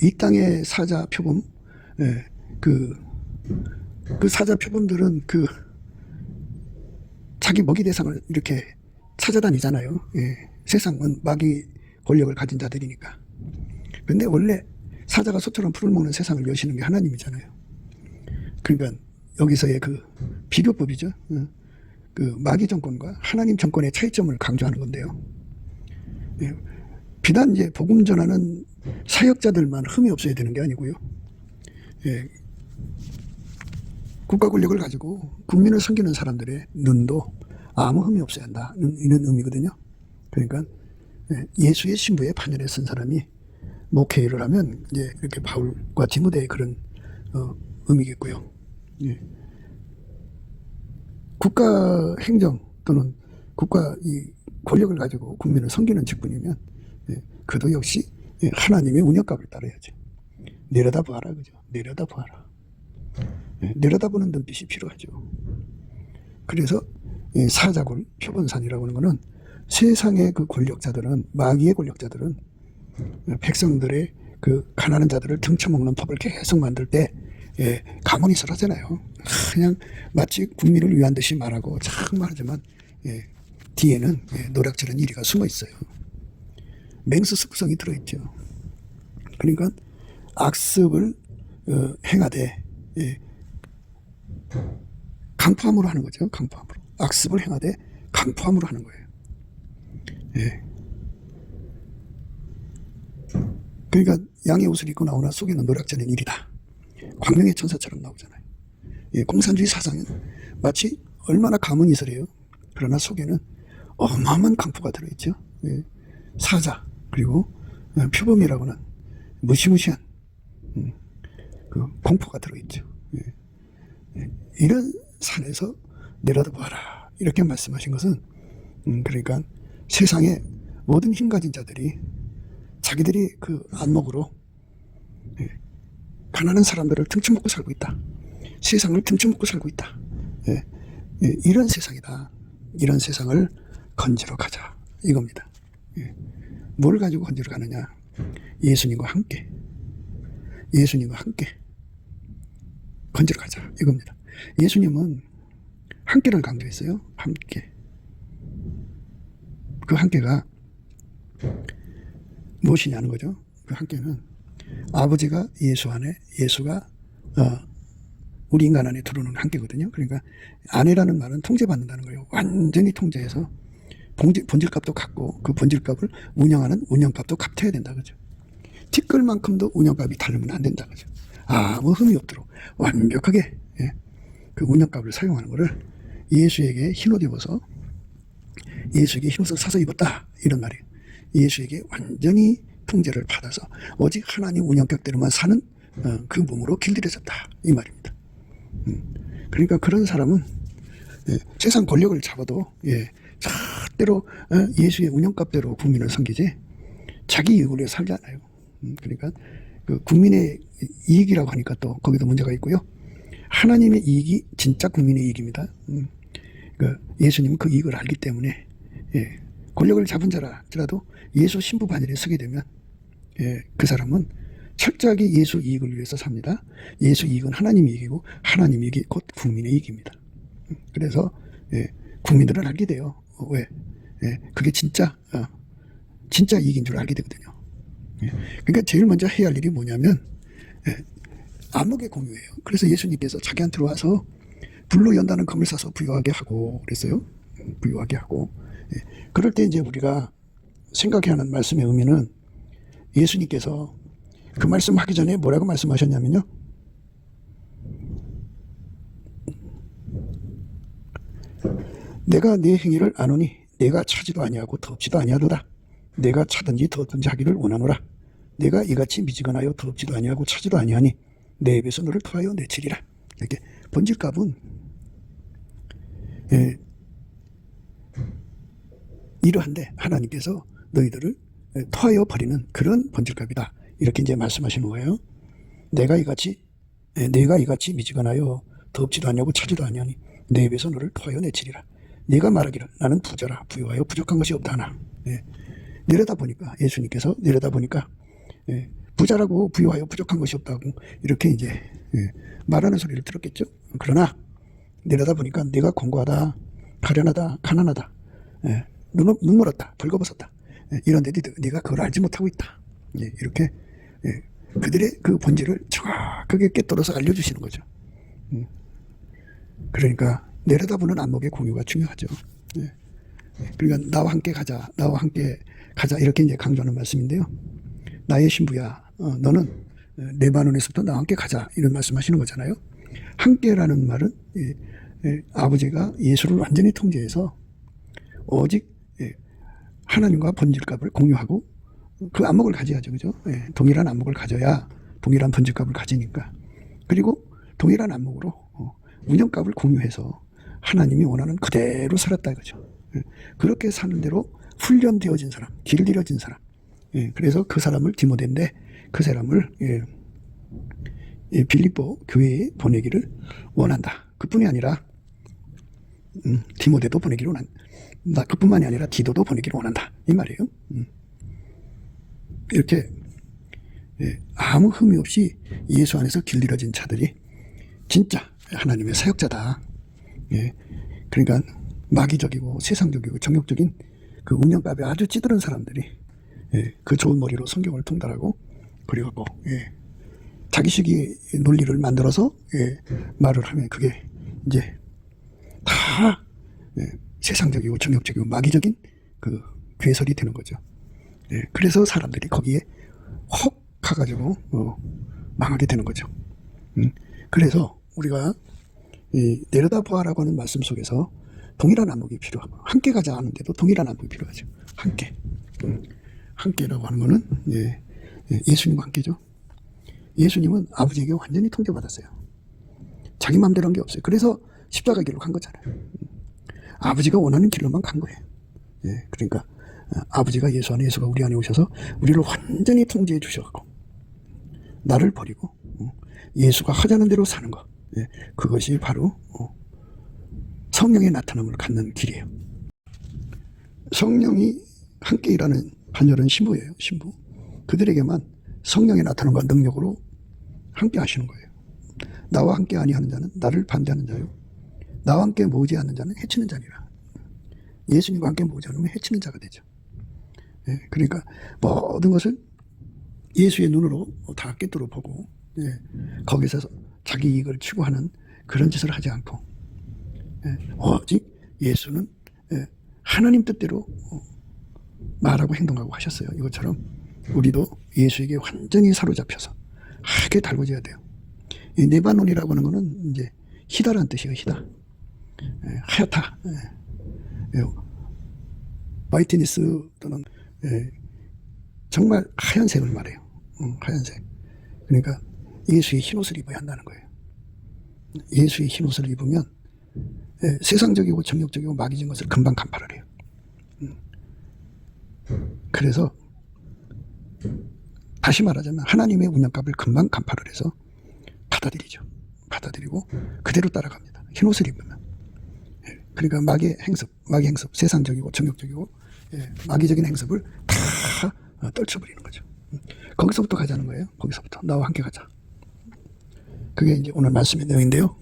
이 땅의 사자 표범, 그 사자 표범들은 자기 먹이 대상을 이렇게 찾아다니잖아요. 세상은 마귀 권력을 가진 자들이니까. 그런데 원래 사자가 소처럼 풀을 먹는 세상을 여시는 게 하나님이잖아요. 그러니까 여기서의 그 비교법이죠. 그 마귀 정권과 하나님 정권의 차이점을 강조하는 건데요. 비단 이제 복음 전하는 사역자들만 흠이 없어야 되는 게 아니고요. 국가 권력을 가지고 국민을 섬기는 사람들의 눈도 아무 흠이 없어야 한다. 이런 의미거든요. 그러니까 예수의 신부에 반열에 쓴 사람이 목회를 하면 이제 이렇게 바울과 디모데의 그런 의미겠고요. 국가 행정 또는 국가 이 권력을 가지고 국민을 섬기는 직분이면 그도 역시 하나님의 운영값을 따라야죠. 내려다보아라, 그죠? 내려다보아라. 내려다보는 눈빛이 필요하죠. 그래서 사자굴, 표본산이라고 하는 것은 세상의 그 권력자들은, 마귀의 권력자들은 백성들의 그 가난한 자들을 등쳐먹는 법을 계속 만들 때 가만히 있으라잖아요. 그냥 마치 국민을 위한 듯이 말하고 참 말하지만 뒤에는 노략질한 이리가 숨어 있어요. 맹수 습성이 들어있죠. 그러니까 악습을 행하되 강포함으로 하는 거죠. 강포함으로. 악습을 행하되 강포함으로 하는 거예요. 그러니까 양의 옷을 입고 나오나 속에는 노략질한 일이다. 광명의 천사처럼 나오잖아요. 공산주의 사상은 마치 얼마나 가문이설해요. 그러나 속에는 어마어마한 강포가 들어있죠. 사자 그리고 표범이라고 하는 무시무시한 그 공포가 들어있죠. 이런 산에서 내려다봐라 이렇게 말씀하신 것은 그러니까 세상의 모든 힘 가진 자들이 자기들이 그 안목으로 가난한 사람들을 등쳐먹고 살고 있다. 세상을 등쳐먹고 살고 있다. 이런 세상이다. 이런 세상을 건지러 가자 이겁니다. 뭘 가지고 건지러 가느냐? 예수님과 함께, 예수님과 함께 건지러 가자 이겁니다. 예수님은 함께를 강조했어요. 함께. 그 함께가 무엇이냐는 거죠. 그 함께는 아버지가 예수 안에, 예수가 우리 인간 안에 들어오는 함께거든요. 그러니까 아내라는 말은 통제받는다는 거예요. 완전히 통제해서 본질값도 같고 그 본질값을 운영하는 운영값도 같아야 된다 그죠. 티끌만큼도 운영값이 다르면 안 된다 그죠. 아무 흠이 없도록 완벽하게 그 운영값을 사용하는 것을 예수에게 흰옷 입어서 예수에게 흰옷을 사서 입었다 이런 말이에요. 예수에게 완전히 통제를 받아서 오직 하나님 운영격대로만 사는 그 몸으로 길들여졌다 이 말입니다. 그러니까 그런 사람은 세상 권력을 잡아도 절대로 예수의 운영값대로 국민을 섬기지 자기 이익을 위해 살지 않아요. 그러니까 그 국민의 이익이라고 하니까 또 거기도 문제가 있고요. 하나님의 이익이 진짜 국민의 이익입니다. 예수님은 그 이익을 알기 때문에 권력을 잡은 자라도 예수 신부 반열에 서게 되면 그 사람은 철저하게 예수 이익을 위해서 삽니다. 예수 이익은 하나님 이익이고 하나님 이익이 곧 국민의 이익입니다. 그래서 국민들은 알게 돼요. 왜? 그게 진짜 이익인 줄 알게 되거든요. 그러니까 제일 먼저 해야 할 일이 뭐냐면 안목의 공유예요. 그래서 예수님께서 자기한테 와서 불로 연다는 검을 사서 부유하게 하고 그랬어요. 부유하게 하고. 그럴 때 이제 우리가 생각해야 하는 말씀의 의미는 예수님께서 그 말씀하기 전에 뭐라고 말씀하셨냐면요. 내가 네 행위를 아노니 내가 차지도 아니하고 더럽지도 아니하도다. 내가 차든지 더든지 하기를 원하노라. 내가 이같이 미지근하여 더럽지도 아니하고 차지도 아니하니 내 입에서 너를 토하여 내치리라. 이렇게 번질값은 이러한데 하나님께서 너희들을 토하여 버리는 그런 번질값이다. 이렇게 이제 말씀하시는 거예요. 내가 이같이 미지근하여 더럽지도 아니하고 차지도 아니하니 내 입에서 너를 토하여 내치리라. 네가 말하기를 나는 부자라 부유하여 부족한 것이 없다 하나. 내려다보니까 예수님께서 내려다보니까 부자라고 부유하여 부족한 것이 없다고 이렇게 이제 말하는 소리를 들었겠죠. 그러나 내려다보니까 내가 공고하다, 가련하다, 가난하다, 눈 멀었다, 벌거벗었다 이런데도 네가 그걸 알지 못하고 있다. 이렇게 그들의 그 본질을 정확하게 깨달아서 알려주시는 거죠. 그러니까 내려다보는 안목의 공유가 중요하죠. 그러니까 나와 함께 가자, 나와 함께 가자 이렇게 이제 강조하는 말씀인데요. 나의 신부야, 너는 레바논에서부터 나와 함께 가자 이런 말씀하시는 거잖아요. 함께라는 말은 아버지가 예수를 완전히 통제해서 오직 하나님과 본질값을 공유하고 그 안목을 가져야죠, 그죠? 동일한 안목을 가져야 동일한 본질값을 가지니까. 그리고 동일한 안목으로 운영값을 공유해서 하나님이 원하는 그대로 살았다 이거죠. 그렇게 사는 대로 훈련되어진 사람, 길들여진 사람. 그래서 그 사람을 디모데인데 그 사람을 빌립보 교회에 보내기를 원한다. 그뿐이 아니라 디모데도 보내기를 원한다. 그뿐만이 아니라 디도도 보내기를 원한다. 이 말이에요. 이렇게 아무 흠이 없이 예수 안에서 길들여진 자들이 진짜 하나님의 사역자다. 그러니까 마귀적이고 세상적이고 정욕적인 그 운영값에 아주 찌들은 사람들이 그 좋은 머리로 성경을 통달하고 그리고 자기식의 논리를 만들어서 말을 하면 그게 이제 다 세상적이고 정욕적이고 마귀적인 그 괴설이 되는 거죠. 그래서 사람들이 거기에 혹 가가지고 망하게 되는 거죠. 그래서 우리가 내려다보아라고 하는 말씀 속에서 동일한 안목이 필요하고 함께 가자 하는데도 동일한 안목이 필요하죠. 함께. 함께라고 하는 거는 예수님과 함께죠. 예수님은 아버지에게 완전히 통제받았어요. 자기 마음대로 한 게 없어요. 그래서 십자가 길로 간 거잖아요. 아버지가 원하는 길로만 간 거예요. 그러니까 아버지가 예수 안에 예수가 우리 안에 오셔서 우리를 완전히 통제해 주셔서 나를 버리고 예수가 하자는 대로 사는 것. 그것이 바로 성령의 나타남을 갖는 길이에요. 성령이 함께 일하는 반열은 신부예요. 신부. 그들에게만 성령의 나타남과 능력으로 함께 하시는 거예요. 나와 함께 아니하는 자는 나를 반대하는 자요. 나와 함께 모으지 않는 자는 해치는 자니라. 예수님과 함께 모으지 않으면 해치는 자가 되죠. 그러니까 모든 것을 예수의 눈으로 다 깨뜨려 보고 거기서 자기 이익을 추구하는 그런 짓을 하지 않고 오직 예수는 하나님 뜻대로 말하고 행동하고 하셨어요. 이것처럼 우리도 예수에게 완전히 사로잡혀서 하게 달궈져야 돼요. 이 네바논이라고 하는 거는 이제 희다라는 뜻이에요. 희다. 하얗다. 화이트니스 또는 정말 하얀색을 말해요. 하얀색. 그러니까 예수의 흰옷을 입어야 한다는 거예요. 예수의 흰옷을 입으면 세상적이고 정욕적이고 마귀진 것을 금방 간파를 해요. 그래서 다시 말하자면 하나님의 운명값을 금방 간파를 해서 받아들이죠. 받아들이고 그대로 따라갑니다. 흰옷을 입으면. 그러니까 마귀의 행습, 세상적이고 정욕적이고 마귀적인 행습을 다 떨쳐버리는 거죠. 거기서부터 가자는 거예요. 거기서부터 나와 함께 가자. 그게 이제 오늘 말씀의 내용인데요.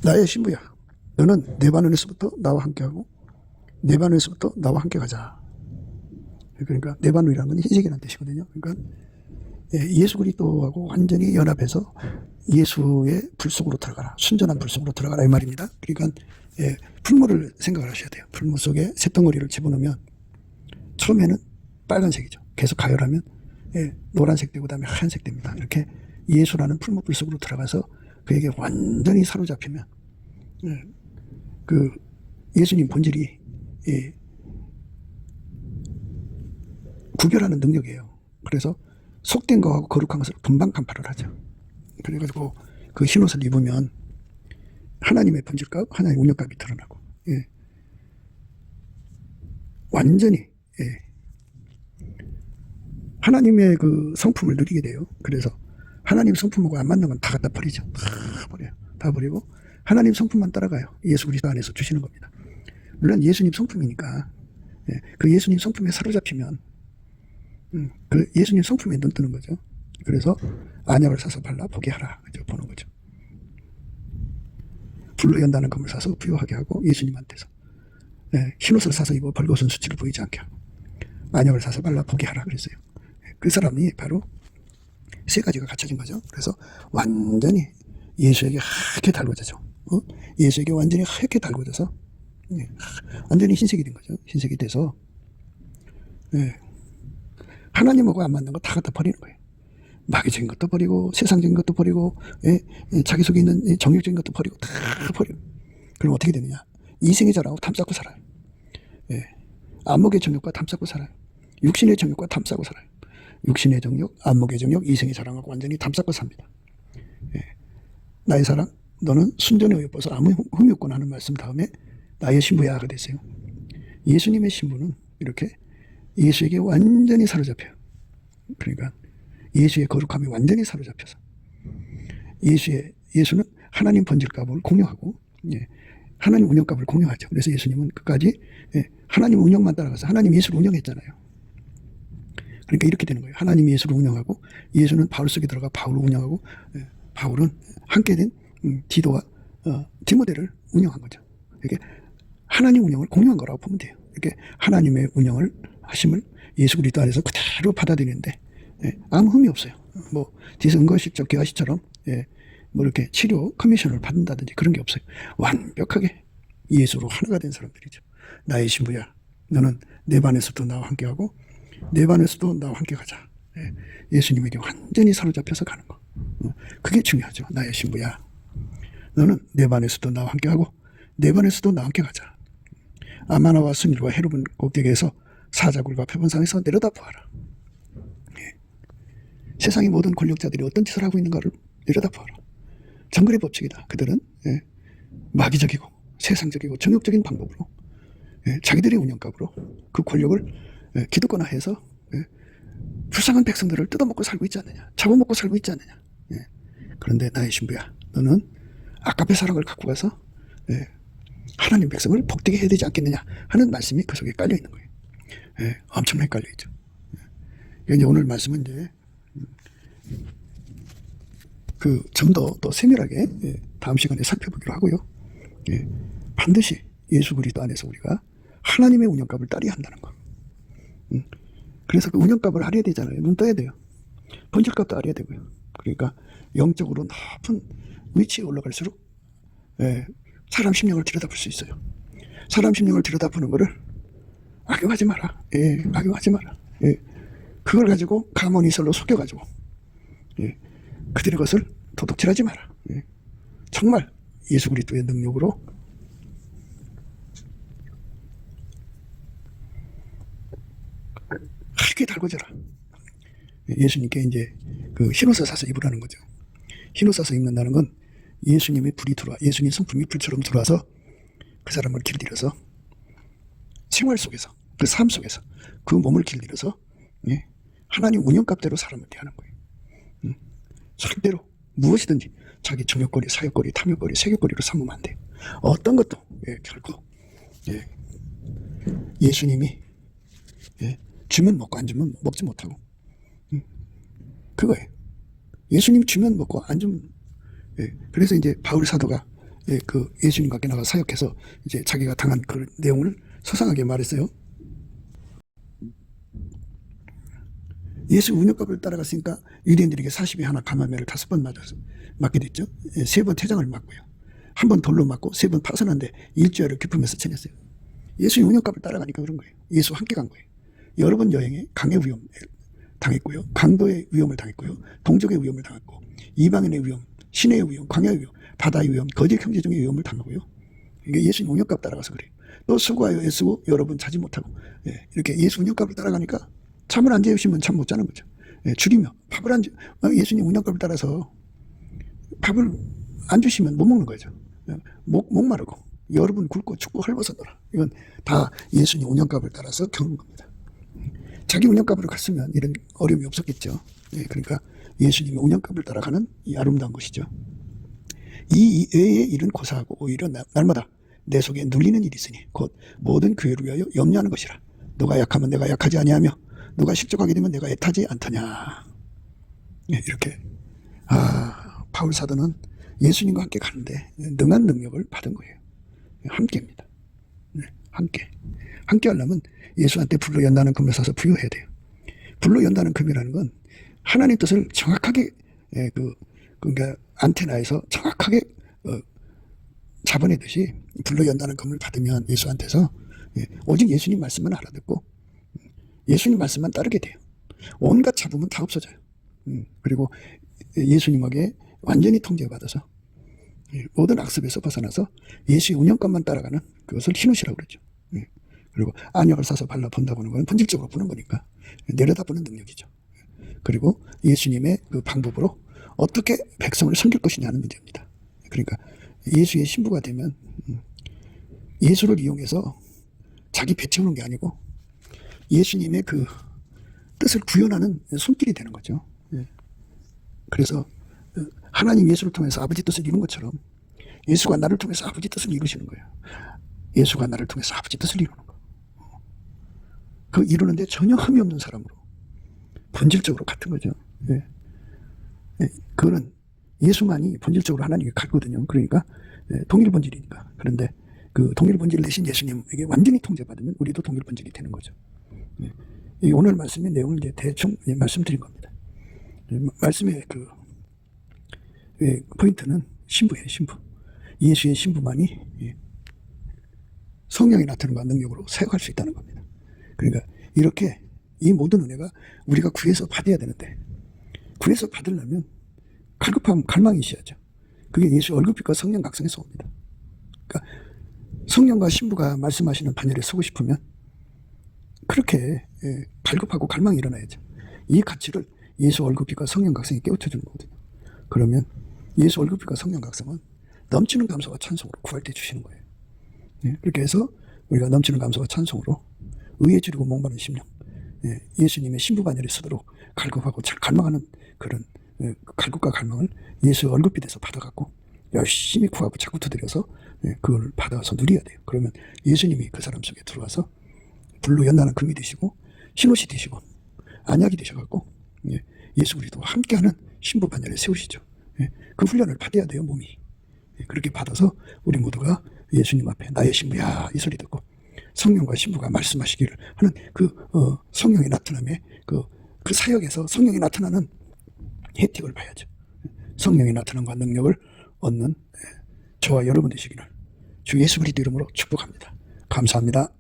나의 신부야, 너는 내 반원에서부터 나와 함께하고 내 반원에서부터 나와 함께 가자. 그러니까 내 반원이라는 건 흰색이라는 뜻이거든요. 그러니까 예수 그리스도하고 완전히 연합해서 예수의 불 속으로 들어가라. 순전한 불 속으로 들어가라 이 말입니다. 그러니까 풀무를 생각을 하셔야 돼요. 풀무 속에 새덩어리를 집어넣으면 처음에는 빨간색이죠. 계속 가열하면 노란색 되고 그다음에 하얀색 됩니다. 이렇게 예수라는 풀무 불 속으로 들어가서 그에게 완전히 사로잡히면 그 예수님 본질이 구별하는 능력이에요. 그래서 속된 거하고 거룩한 것을 금방 간파를 하죠. 그래가지고 그 흰옷을 입으면 하나님의 본질값, 하나님의 운명값이 드러나고 완전히 하나님의 그 성품을 누리게 돼요. 그래서 하나님 성품하고 안 맞는 건 다 갖다 버리죠. 다 버려요. 다 버리고 하나님 성품만 따라가요. 예수 그리스도 안에서 주시는 겁니다. 물론 예수님 성품이니까 그 예수님 성품에 사로잡히면 그 예수님 성품에 눈 뜨는 거죠. 그래서 안약을 사서 발라 보게 하라. 그죠? 보는 거죠. 불로 연다는 검을 사서 부유하게 하고 예수님한테서 흰옷을 사서 입어 벌거벗은 수치를 보이지 않게 하고 안약을 사서 발라 보게 하라 그랬어요. 그 사람이 바로 세 가지가 갖춰진 거죠. 그래서 완전히 예수에게 하얗게 달궈져죠. 예수에게 완전히 하얗게 달궈져서 완전히 흰색이 된 거죠. 흰색이 돼서 하나님하고 안 맞는 거 다 갖다 버리는 거예요. 마귀적인 것도 버리고 세상적인 것도 버리고 자기 속에 있는 정욕적인 것도 버리고 다 버리고. 그럼 어떻게 되느냐? 이생의 자랑하고 탐쌓고 살아요. 안목의 정욕과 탐쌓고 살아요. 육신의 정욕과 탐싸고 살아요. 육신의 정욕, 안목의 정욕, 이생의 자랑하고 완전히 탐싸고 삽니다. 나의 사랑, 너는 순전히 어여뻐서 아무 흠이 없구나 하는 말씀 다음에 나의 신부야가 됐어요. 예수님의 신부는 이렇게 예수에게 완전히 사로잡혀요. 그러니까 예수의 거룩함에 완전히 사로잡혀서 예수는 하나님 본질값을 공유하고 하나님 운영값을 공유하죠. 그래서 예수님은 끝까지 하나님 운영만 따라가서 하나님 예수를 운영했잖아요. 그러니까 이렇게 되는 거예요. 하나님 예수를 운영하고 예수는 바울 속에 들어가 바울을 운영하고 바울은 함께 된 디도와 디모데를 운영한 거죠. 이렇게 하나님 운영을 공유한 거라고 보면 돼요. 이렇게 하나님의 운영을 하심을 예수 그리스도 안에서 그대로 받아들이는데 아무 흠이 없어요. 뭐 디성거시적 개화시처럼 뭐 이렇게 치료 커미션을 받는다든지 그런 게 없어요. 완벽하게 예수로 하나가 된 사람들이죠. 나의 신부야, 너는 내 반에서도 나와 함께하고 내 반에서도 나와 함께 가자. 예수님에게 완전히 사로잡혀서 가는 거. 그게 중요하죠. 나의 신부야, 너는 내 반에서도 나와 함께하고 내 반에서도 나와 함께 가자. 아마나와 스밀과 헤롯은 꼭대기에서 사자굴과 표본상에서 내려다 보아라. 세상의 모든 권력자들이 어떤 짓을 하고 있는가를 내려다 보아라. 정글의 법칙이다. 그들은 마귀적이고 세상적이고 정욕적인 방법으로 자기들의 운영값으로 그 권력을 기득권화해서 불쌍한 백성들을 뜯어먹고 살고 있지 않느냐, 잡아먹고 살고 있지 않느냐. 그런데 나의 신부야, 너는 아까의 사랑을 갖고 가서 하나님 백성을 복되게 해야 되지 않겠느냐 하는 말씀이 그 속에 깔려 있는 거예요. 엄청나게 깔려 있죠. 이제 오늘 말씀은 이제 그 좀 더 또 세밀하게 다음 시간에 살펴보기로 하고요. 반드시 예수 그리스도 안에서 우리가 하나님의 운영값을 따라야 한다는 거. 그래서 그 운영값을 알아야 되잖아요. 눈 떠야 돼요. 본질값도 알아야 되고요. 그러니까 영적으로 높은 위치에 올라갈수록 사람 심령을 들여다볼 수 있어요. 사람 심령을 들여다보는 거를 악용하지 마라. 악용하지 마라. 그걸 가지고 가문이설로 속여가지고 그들의 것을 도둑질하지 마라. 예. 정말 예수 그리스도의 능력으로 크게 달궈져라. 예수님께 이제 그 흰옷을 사서 입으라는 거죠. 흰옷 사서 입는다는 건 예수님의 불이 들어와, 예수님 성품이 불처럼 들어와서 그 사람을 길들여서 생활 속에서, 그 삶 속에서 그 몸을 길들여서, 예, 하나님 운영값대로 사람을 대하는 거예요. 절대로 무엇이든지 자기 정욕거리, 사욕거리, 탐욕거리, 세욕거리로 삼으면 안 돼요. 어떤 것도, 예, 결코, 예, 예수님이, 예, 주면 먹고 안 주면 먹지 못하고, 그거예요. 예수님이 주면 먹고 안 주면, 예, 그래서 이제 바울 사도가, 예, 그 예수님과 함께 나가 사역해서 이제 자기가 당한 그 내용을 소상하게 말했어요. 예수 운역값을 따라갔으니까 유대인들에게 40에 하나 감화매를 5번 맞게 됐죠. 예, 3번 태장을 맞고요. 1번 돌로 맞고 3번 파선한데 일주일을 깊으면서 지냈어요. 예수 운역값을 따라가니까 그런 거예요. 예수 함께 간 거예요. 여러 번 여행에 강의 위험 당했고요. 강도의 위험을 당했고요. 동족의 위험을 당했고, 이방인의 위험, 시내의 위험, 광야의 위험, 바다의 위험, 거짓 경제적인 위험을 당하고요. 이게 예수 운역값 따라가서 그래요. 또 수고하여 애쓰고 여러분 자지 못하고, 예, 이렇게 예수 운역값을 따라가니까 잠을 안 재우시면 잠 못 자는 거죠. 예, 줄이며 밥을 안 예수님 운역값을 따라서 밥을 안 주시면 못 먹는 거죠. 예, 목마르고 여러분 굶고 죽고 헐벗어더라. 이건 다 예수님 운역값을 따라서 겪는 겁니다. 자기 운역값으로 갔으면 이런 어려움이 없었겠죠. 예, 그러니까 예수님의 운역값을 따라가는 이 아름다운 것이죠. 이 외의 일은 고사하고 오히려 날마다 내 속에 눌리는 일이 있으니 곧 모든 교회를 위하여 염려하는 것이라. 너가 약하면 내가 약하지 아니하며 누가 실족하게 되면 내가 애타지 않더냐. 네, 이렇게 바울 사도는 예수님과 함께 가는데 능한 능력을 받은 거예요. 함께입니다. 네, 함께 하려면 예수한테 불로 연다는 금을 사서 부여해야 돼요. 불로 연다는 금이라는 건 하나님 뜻을 정확하게, 예, 그러니까 안테나에서 정확하게 잡아내듯이 불로 연다는 금을 받으면 예수한테서, 예, 오직 예수님 말씀만 알아듣고 예수님 말씀만 따르게 돼요. 온갖 잡음은 다 없어져요. 그리고 예수님에게 완전히 통제받아서 모든 악습에서 벗어나서 예수의 운영관만 따라가는 그것을 흰옷이라고 그러죠. 그리고 안약을 사서 발라본다고 하는 건 본질적으로 보는 거니까 내려다보는 능력이죠. 그리고 예수님의 그 방법으로 어떻게 백성을 섬길 것이냐는 문제입니다. 그러니까 예수의 신부가 되면 예수를 이용해서 자기 배 채우는 게 아니고 예수님의 그 뜻을 구현하는 손길이 되는 거죠. 그래서 하나님 예수를 통해서 아버지 뜻을 이룬 것처럼 예수가 나를 통해서 아버지 뜻을 이루시는 거예요. 예수가 나를 통해서 아버지 뜻을 이루는 거. 그 이루는데 전혀 흠이 없는 사람으로 본질적으로 같은 거죠. 예. 그거는 예수만이 본질적으로 하나님께 같거든요. 그러니까 동일 본질이니까. 그런데 그 동일 본질을 대신 예수님에게 완전히 통제받으면 우리도 동일 본질이 되는 거죠. 이 오늘 말씀의 내용을 이제 대충 말씀드린 겁니다. 말씀의 그 포인트는 신부예요. 신부. 예수의 신부만이 성령이 나타나는 능력으로 사역할 수 있다는 겁니다. 그러니까 이렇게 이 모든 은혜가 우리가 구해서 받아야 되는데, 구해서 받으려면 갈급함, 갈망이 있어야죠. 그게 예수 얼굴빛과 성령 각성에서 옵니다. 그러니까 성령과 신부가 말씀하시는 반열에 서고 싶으면 그렇게 갈급하고 갈망이 일어나야죠. 이 가치를 예수 얼굴빛과 성령 각성이 깨우쳐주는 거거든요. 그러면 예수 얼굴빛과 성령 각성은 넘치는 감사와 찬송으로 구할 때 주시는 거예요. 그렇게 해서 우리가 넘치는 감사와 찬송으로 의에 주리고 목마른 심령, 예수님의 신부 반열에 서도록 갈급하고 갈망하는 그런 갈급과 갈망을 예수 얼굴빛에서 받아갖고 열심히 구하고 자꾸 두드려서 그걸 받아서 누려야 돼요. 그러면 예수님이 그 사람 속에 들어와서 불로 연단한 금이 되시고 흰옷이 되시고 안약이 되셔갖고 예수 그리스도와 함께하는 신부 반열에 세우시죠. 그 훈련을 받아야 돼요, 몸이. 그렇게 받아서 우리 모두가 예수님 앞에 나의 신부야 이 소리 듣고 성령과 신부가 말씀하시기를 하는 그 성령의 나타남에 그 사역에서 성령이 나타나는 혜택을 봐야죠. 성령이 나타남과 능력을 얻는 저와 여러분 되시기를 주 예수 그리스도 이름으로 축복합니다. 감사합니다.